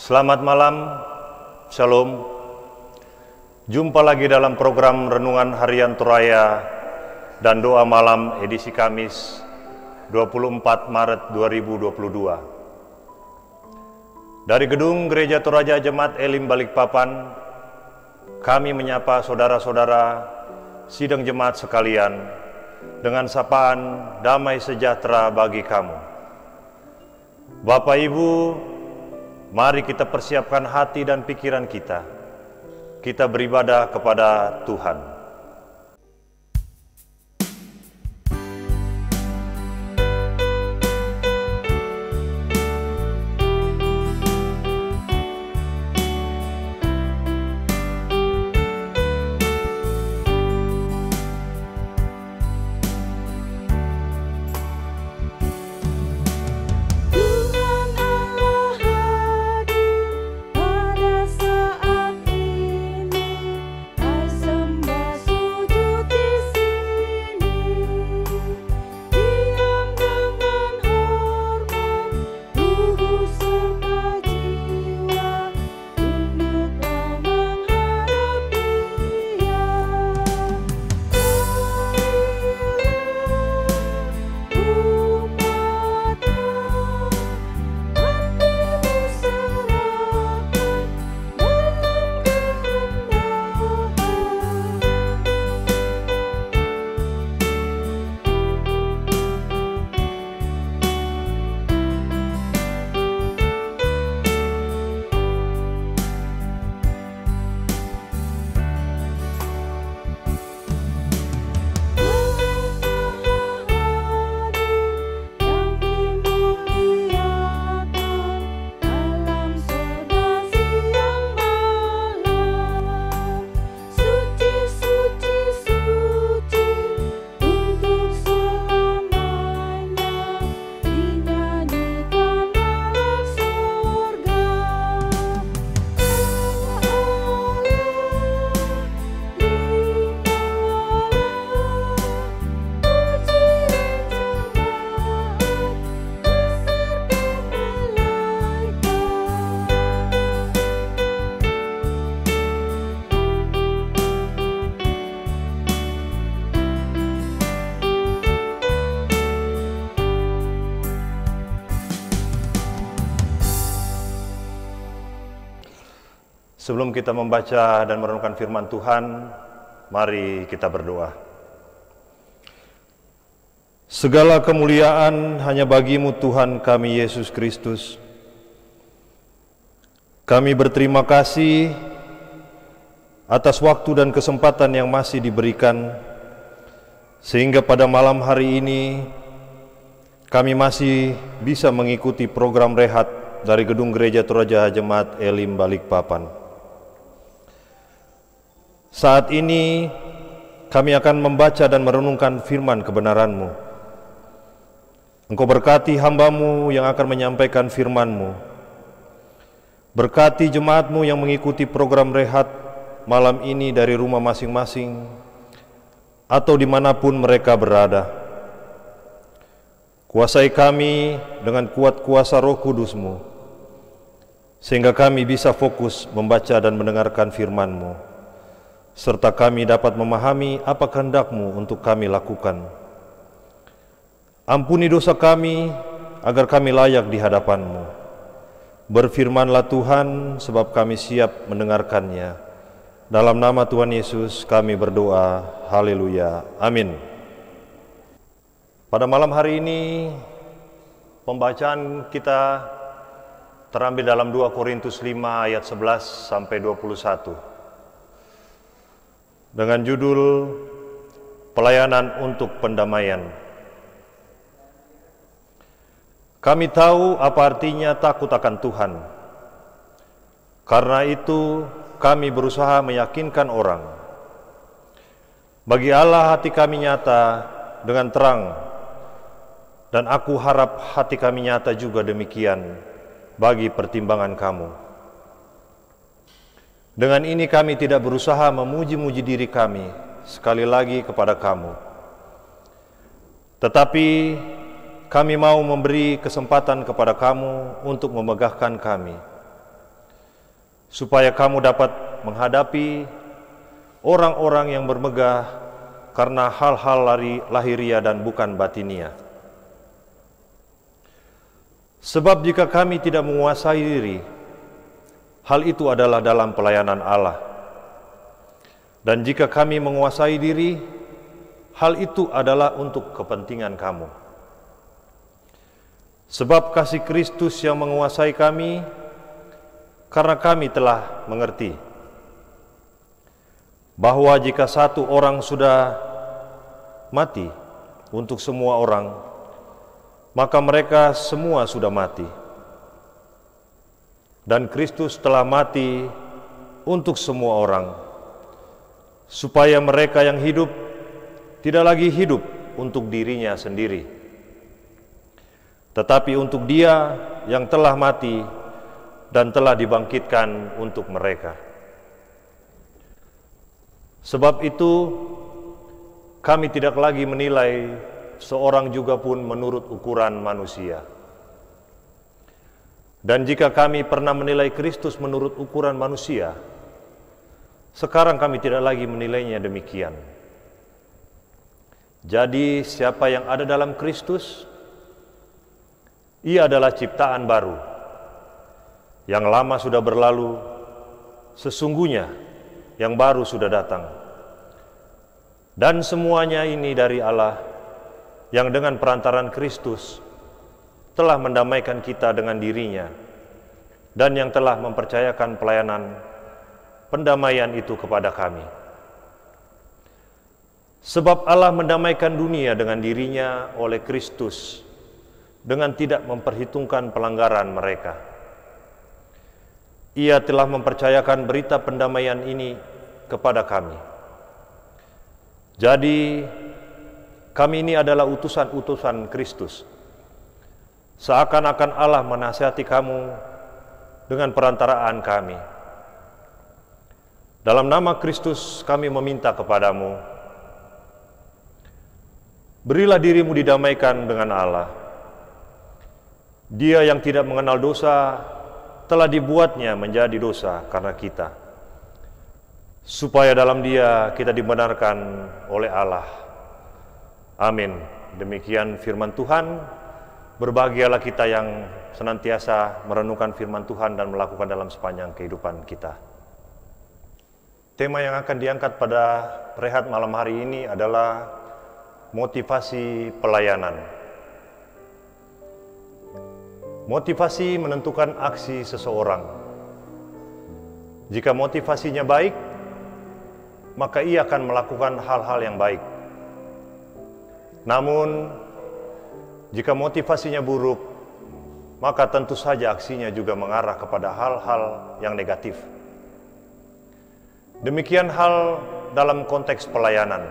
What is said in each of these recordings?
Selamat malam, Shalom. Jumpa lagi dalam program Renungan Harian Toraya dan Doa Malam edisi Kamis 24 Maret 2022. Dari Gedung Gereja Toraja Jemaat Elim Balikpapan, kami menyapa saudara-saudara sidang jemaat sekalian dengan sapaan damai sejahtera bagi kamu. Bapak Ibu, mari kita persiapkan hati dan pikiran kita. Kita beribadah kepada Tuhan. Sebelum kita membaca dan merenungkan firman Tuhan, mari kita berdoa. Segala kemuliaan hanya bagi-Mu Tuhan kami Yesus Kristus. Kami berterima kasih atas waktu dan kesempatan yang masih diberikan, sehingga pada malam hari ini kami masih bisa mengikuti program rehat dari Gedung Gereja Toraja Jemaat Elim Balikpapan. Saat ini kami akan membaca dan merenungkan firman kebenaran-Mu. Engkau berkati hamba-Mu yang akan menyampaikan firman-Mu. Berkati jemaat-Mu yang mengikuti program rehat malam ini dari rumah masing-masing atau dimanapun mereka berada. Kuasai kami dengan kuat kuasa Roh Kudus-Mu, sehingga kami bisa fokus membaca dan mendengarkan firman-Mu, serta kami dapat memahami apa kehendak-Mu untuk kami lakukan. Ampuni dosa kami, agar kami layak di hadapan-Mu. Berfirmanlah Tuhan, sebab kami siap mendengarkannya. Dalam nama Tuhan Yesus kami berdoa, haleluya, amin. Pada malam hari ini, pembacaan kita terambil dalam 2 Korintus 5 ayat 11 sampai 21. Dengan judul Pelayanan untuk Pendamaian. Kami tahu apa artinya takut akan Tuhan. Karena itu kami berusaha meyakinkan orang. Bagi Allah hati kami nyata dengan terang, dan aku harap hati kami nyata juga demikian bagi pertimbangan kamu. Dengan ini kami tidak berusaha memuji-muji diri kami sekali lagi kepada kamu. Tetapi kami mau memberi kesempatan kepada kamu untuk memegahkan kami. supaya kamu dapat menghadapi orang-orang yang bermegah karena hal-hal lahiriah dan bukan batiniah. Sebab jika kami tidak menguasai diri, hal itu adalah dalam pelayanan Allah. Dan jika kami menguasai diri, hal itu adalah untuk kepentingan kamu. Sebab kasih Kristus yang menguasai kami, karena kami telah mengerti bahwa jika satu orang sudah mati untuk semua orang, maka mereka semua sudah mati. Dan Kristus telah mati untuk semua orang, supaya mereka yang hidup tidak lagi hidup untuk dirinya sendiri, tetapi untuk Dia yang telah mati dan telah dibangkitkan untuk mereka. Sebab itu, kami tidak lagi menilai seorang juga pun menurut ukuran manusia. Dan jika kami pernah menilai Kristus menurut ukuran manusia, sekarang kami tidak lagi menilainya demikian. Jadi siapa yang ada dalam Kristus, ia adalah ciptaan baru. Yang lama sudah berlalu, sesungguhnya yang baru sudah datang. Dan semuanya ini dari Allah, yang dengan perantaran Kristus telah mendamaikan kita dengan dirinya, dan yang telah mempercayakan pelayanan pendamaian itu kepada kami. Sebab Allah mendamaikan dunia dengan dirinya oleh Kristus, dengan tidak memperhitungkan pelanggaran mereka. Ia telah mempercayakan berita pendamaian ini kepada kami. Jadi, kami ini adalah utusan-utusan Kristus. Seakan-akan Allah menasihati kamu dengan perantaraan kami. Dalam nama Kristus kami meminta kepadamu, berilah dirimu didamaikan dengan Allah. Dia yang tidak mengenal dosa telah dibuatnya menjadi dosa karena kita, supaya dalam Dia kita dibenarkan oleh Allah. Amin. Demikian firman Tuhan. Berbahagialah kita yang senantiasa merenungkan firman Tuhan dan melakukan dalam sepanjang kehidupan kita. Tema yang akan diangkat pada rehat malam hari ini adalah motivasi pelayanan. Motivasi menentukan aksi seseorang. Jika motivasinya baik, maka ia akan melakukan hal-hal yang baik. Namun, jika motivasinya buruk, maka tentu saja aksinya juga mengarah kepada hal-hal yang negatif. Demikian hal dalam konteks pelayanan.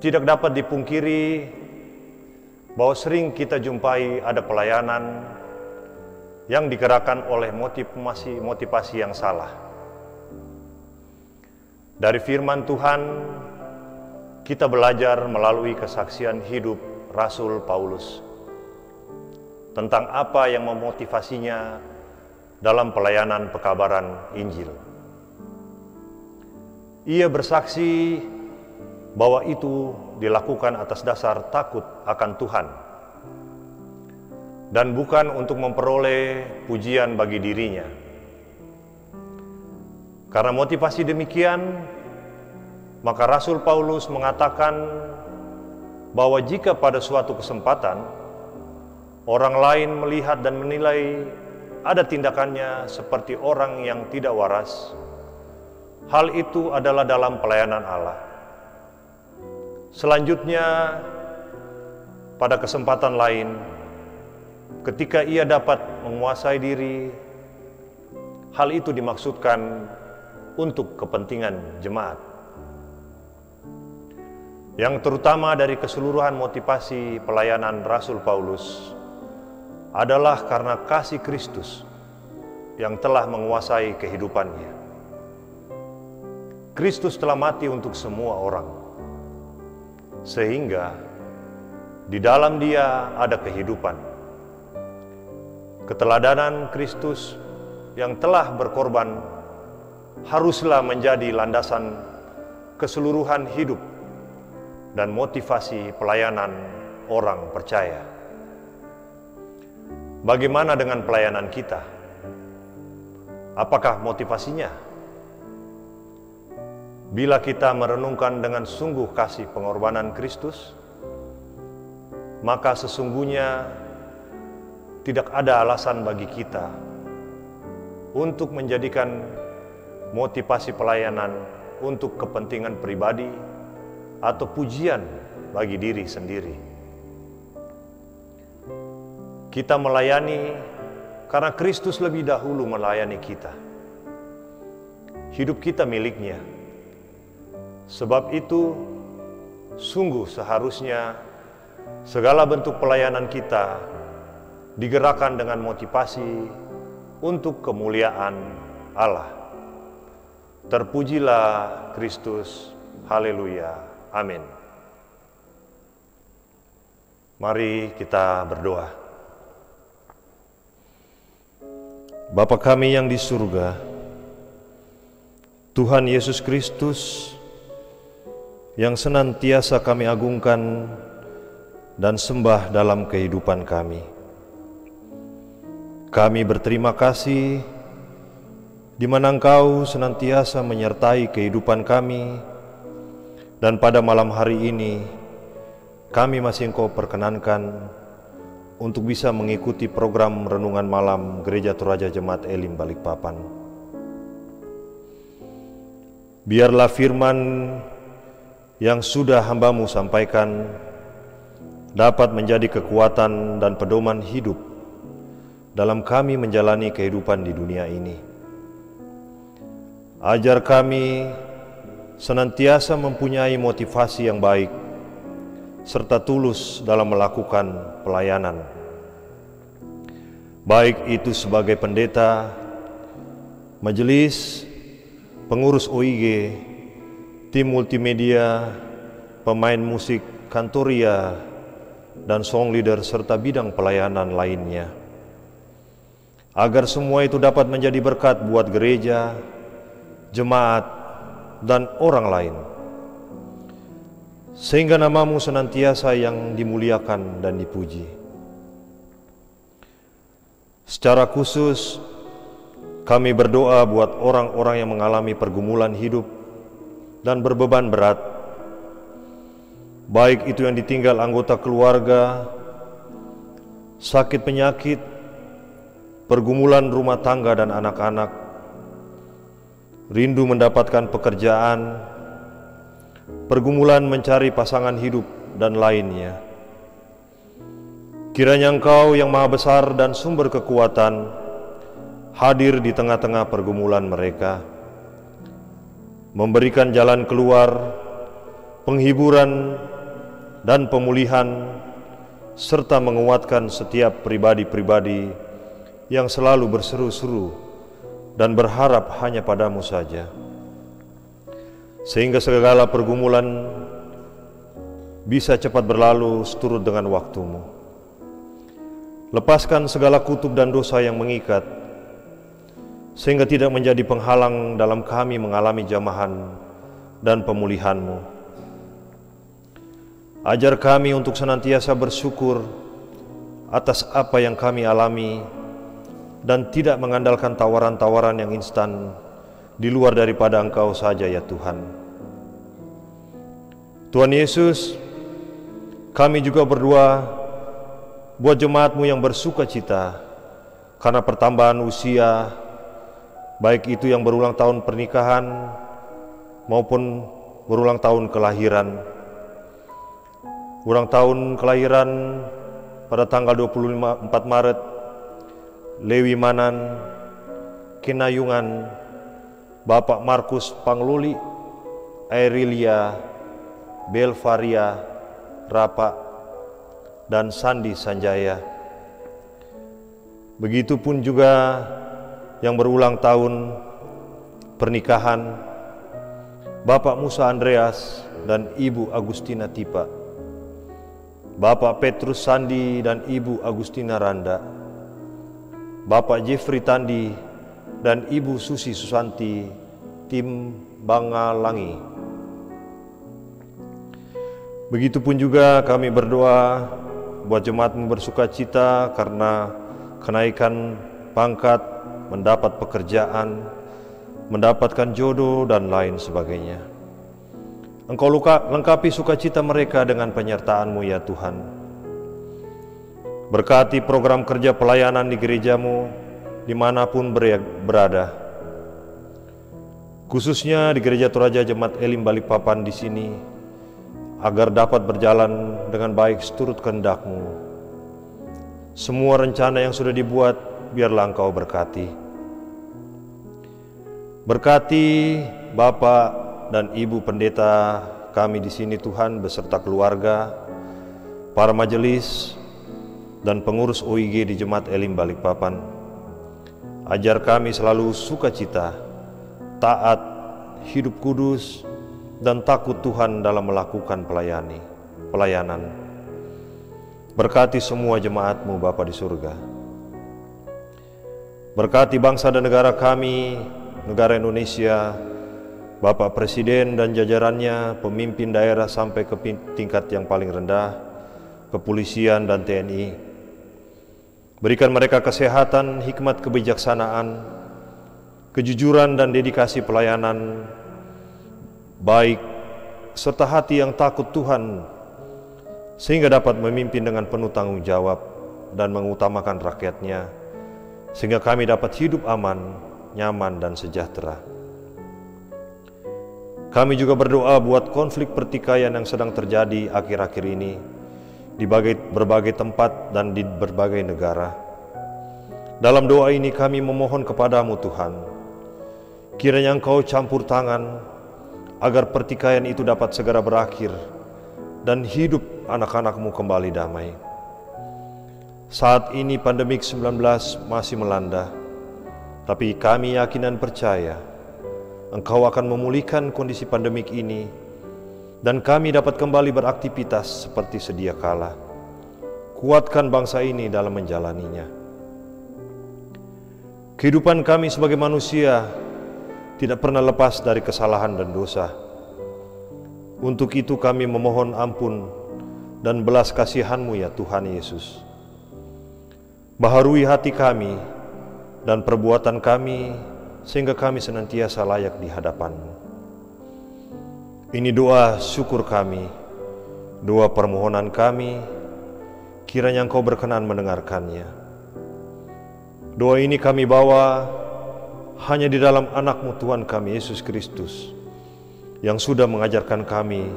Tidak dapat dipungkiri bahwa sering kita jumpai ada pelayanan yang digerakkan oleh motivasi yang salah. Dari firman Tuhan, kita belajar melalui kesaksian hidup Rasul Paulus tentang apa yang memotivasinya dalam pelayanan pekabaran Injil. Ia bersaksi bahwa itu dilakukan atas dasar takut akan Tuhan dan bukan untuk memperoleh pujian bagi dirinya. Karena motivasi demikian, maka Rasul Paulus mengatakan bahwa jika pada suatu kesempatan orang lain melihat dan menilai ada tindakannya seperti orang yang tidak waras, hal itu adalah dalam pelayanan Allah. Selanjutnya, pada kesempatan lain, ketika ia dapat menguasai diri, hal itu dimaksudkan untuk kepentingan jemaat. Yang terutama dari keseluruhan motivasi pelayanan Rasul Paulus adalah karena kasih Kristus yang telah menguasai kehidupannya. Kristus telah mati untuk semua orang, sehingga di dalam Dia ada kehidupan. Keteladanan Kristus yang telah berkorban haruslah menjadi landasan keseluruhan hidup dan motivasi pelayanan orang percaya. Bagaimana dengan pelayanan kita? Apakah motivasinya? Bila kita merenungkan dengan sungguh kasih pengorbanan Kristus, maka sesungguhnya tidak ada alasan bagi kita untuk menjadikan motivasi pelayanan untuk kepentingan pribadi atau pujian bagi diri sendiri. Kita melayani karena Kristus lebih dahulu melayani kita. Hidup kita miliknya. Sebab itu, sungguh seharusnya segala bentuk pelayanan kita digerakkan dengan motivasi untuk kemuliaan Allah. Terpujilah Kristus. Haleluya. Amin. Mari kita berdoa. Bapa kami yang di surga, Tuhan Yesus Kristus yang senantiasa kami agungkan dan sembah dalam kehidupan kami. Kami berterima kasih di mana Engkau senantiasa menyertai kehidupan kami, dan pada malam hari ini kami masih Engkau perkenankan untuk bisa mengikuti program renungan malam Gereja Toraja Jemaat Elim Balikpapan. Biarlah firman yang sudah hamba-Mu sampaikan dapat menjadi kekuatan dan pedoman hidup dalam kami menjalani kehidupan di dunia ini. Ajar kami senantiasa mempunyai motivasi yang baik serta tulus dalam melakukan pelayanan, baik itu sebagai pendeta, majelis, pengurus OIG, tim multimedia, pemain musik, kantoria, dan song leader serta bidang pelayanan lainnya. Agar semua itu dapat menjadi berkat buat gereja, jemaat, dan orang lain, sehingga nama-Mu senantiasa yang dimuliakan dan dipuji. Secara khusus, kami berdoa buat orang-orang yang mengalami pergumulan hidup dan berbeban berat, baik itu yang ditinggal anggota keluarga, sakit penyakit, pergumulan rumah tangga dan anak-anak, rindu mendapatkan pekerjaan, pergumulan mencari pasangan hidup, dan lainnya. Kiranya Engkau yang Maha Besar dan sumber kekuatan hadir di tengah-tengah pergumulan mereka, memberikan jalan keluar, penghiburan, dan pemulihan, serta menguatkan setiap pribadi-pribadi yang selalu berseru-seru dan berharap hanya padamu saja, sehingga segala pergumulan bisa cepat berlalu seturut dengan waktumu. Lepaskan segala kutuk dan dosa yang mengikat, sehingga tidak menjadi penghalang dalam kami mengalami jamahan dan pemulihan-Mu. Ajar kami untuk senantiasa bersyukur atas apa yang kami alami dan tidak mengandalkan tawaran-tawaran yang instan di luar daripada Engkau saja ya Tuhan. Tuhan Yesus, kami juga berdoa buat jemaat-Mu yang bersuka cita karena pertambahan usia, baik itu yang berulang tahun pernikahan maupun berulang tahun kelahiran. Ulang tahun kelahiran pada tanggal 24 Maret, Lewi Manan, Kinayungan, Bapak Markus Pangluli, Airilia, Belvaria, Rapa, dan Sandi Sanjaya. Begitupun juga yang berulang tahun pernikahan, Bapak Musa Andreas dan Ibu Agustina Tipa, Bapak Petrus Sandi dan Ibu Agustina Randa, Bapak Jeffrey Tandi dan Ibu Susi Susanti, tim Bangalangi. Begitupun juga kami berdoa buat jemaatmu bersuka cita karena kenaikan pangkat, mendapat pekerjaan, mendapatkan jodoh, dan lain sebagainya. Engkau lengkapi sukacita mereka dengan penyertaan-Mu ya Tuhan. Berkati program kerja pelayanan di gerejamu dimanapun berada. Khususnya di Gereja Toraja Jemaat Elim Balikpapan di sini, agar dapat berjalan dengan baik seturut kehendak-Mu. Semua rencana yang sudah dibuat, biarlah Engkau berkati. Berkati Bapak dan Ibu Pendeta kami di sini Tuhan, beserta keluarga, para majelis, dan pengurus OIG di Jemaat Elim Balikpapan. Ajar kami selalu sukacita, taat, hidup kudus, dan takut Tuhan dalam melakukan pelayanan. Berkati semua jemaat-Mu Bapa di surga. Berkati bangsa dan negara kami, negara Indonesia, Bapak Presiden dan jajarannya, pemimpin daerah sampai ke tingkat yang paling rendah, kepolisian dan TNI. Berikan mereka kesehatan, hikmat kebijaksanaan, kejujuran dan dedikasi pelayanan baik, serta hati yang takut Tuhan, sehingga dapat memimpin dengan penuh tanggung jawab dan mengutamakan rakyatnya, sehingga kami dapat hidup aman, nyaman, dan sejahtera. Kami juga berdoa buat konflik pertikaian yang sedang terjadi akhir-akhir ini di berbagai tempat dan di berbagai negara. Dalam doa ini kami memohon kepadamu Tuhan, kiranya Engkau campur tangan agar pertikaian itu dapat segera berakhir dan hidup anak-anak-Mu kembali damai. Saat ini pandemik 19 masih melanda, tapi kami yakin dan percaya Engkau akan memulihkan kondisi pandemik ini dan kami dapat kembali beraktivitas seperti sedia kala. Kuatkan bangsa ini dalam menjalaninya. Kehidupan kami sebagai manusia tidak pernah lepas dari kesalahan dan dosa. Untuk itu kami memohon ampun dan belas kasihan-Mu ya Tuhan Yesus. Baharui hati kami dan perbuatan kami sehingga kami senantiasa layak di hadapan-Mu. Ini doa syukur kami, doa permohonan kami, kiranya Engkau berkenan mendengarkannya. Doa ini kami bawa hanya di dalam anak-Mu Tuhan kami Yesus Kristus, yang sudah mengajarkan kami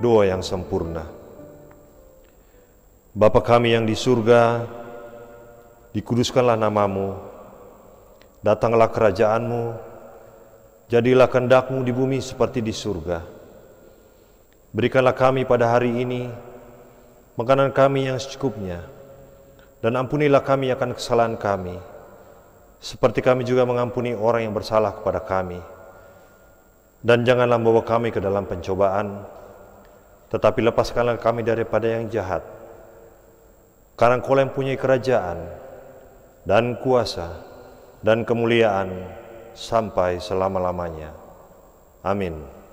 doa yang sempurna. Bapa kami yang di surga, dikuduskanlah nama-Mu, datanglah kerajaan-Mu, jadilah kehendak-Mu di bumi seperti di surga. Berikanlah kami pada hari ini makanan kami yang secukupnya, dan ampunilah kami akan kesalahan kami, seperti kami juga mengampuni orang yang bersalah kepada kami. Dan janganlah membawa kami ke dalam pencobaan, tetapi lepaskanlah kami daripada yang jahat. Karena Engkau yang punya kerajaan, dan kuasa, dan kemuliaan, sampai selama-lamanya. Amin.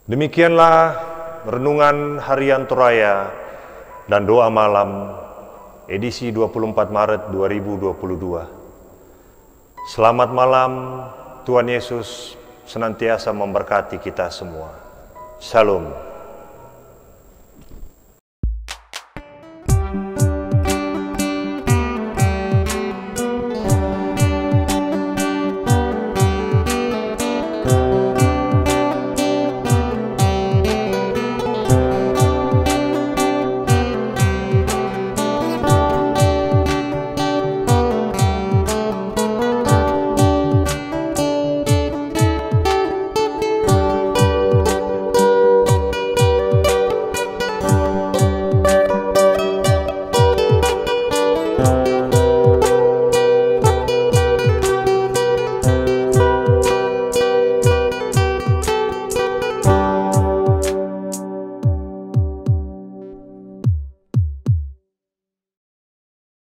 Demikianlah renungan harian Toraya dan doa malam edisi 24 Maret 2022. Selamat malam, Tuhan Yesus senantiasa memberkati kita semua. Shalom.